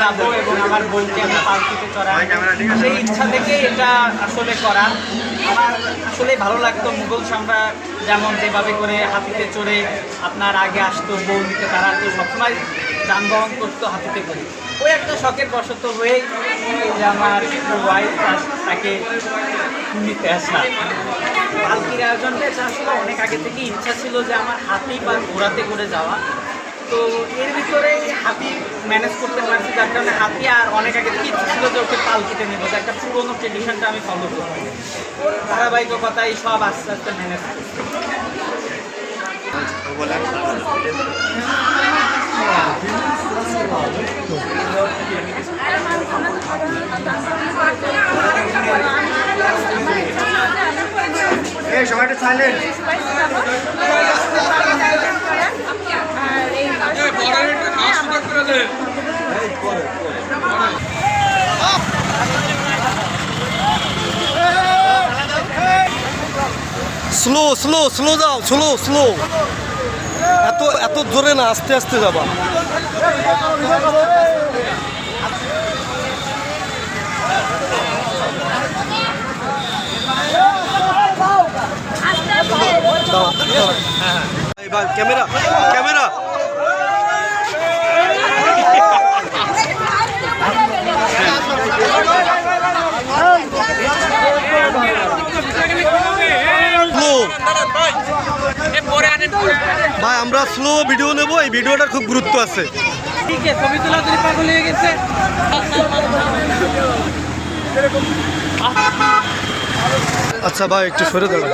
যাব এবং আমার বোনকে আমি পালকিতে চড়াবো, সেই ইচ্ছা থেকে এটা আসলে করা। আমার আসলে ভালো লাগতো মুঘল সম্রাট যেমন যেভাবে করে হাতিতে চড়ে আপনার আগে আসতো, বউ নিতে তারা তো সবসময় যানবাহন করতো হাতিতে করে। ওই একটা শখের বশত হয়েই যে আমার ওয়াইফ তাকে নিতে আসা। পালকির আয়োজনটা আসলে অনেক আগে থেকে ইচ্ছা ছিল যে আমার হাতি বা ঘোড়াতে করে যাওয়া, তো এর ভিতরে হাতি ম্যানেজ করতে পারছি, যার কারণে হাতি আর অনেক আগে থেকে ইচ্ছা ছিল যে ওকে পালকিতে নেবো, যে একটা পুরোনো ট্রেডিশনটা আমি ফলো করবো। ওর ধারাবাহিকতায় সব আস্তে আস্তে ম্যানেজ করছি। সময়টা সাইলেন্ট। স্লো স্লো স্লো যাও, স্লো স্লো, এত এত জোরে না, আস্তে আস্তে যাবা। ক্যামেরা ক্যামেরা ভাই, আমরা স্লো ভিডিও নেব, এই ভিডিওটার খুব গুরুত্ব আছে। ঠিক আছে, ছবি তোলা তুলি পাগল হয়ে গেছে। আচ্ছা ভাই, একটু সরে দাঁড়ান।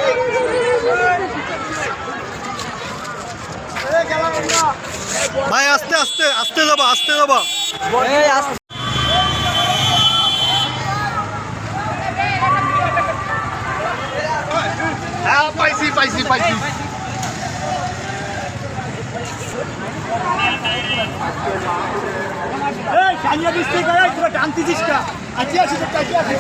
ভাই আস্তে আস্তে আস্তে যাবা, আস্তে যাবা। পাইছি পাইছি পাইছি। টানতেছিস কা? আছি আছি তো, কাছে আছি।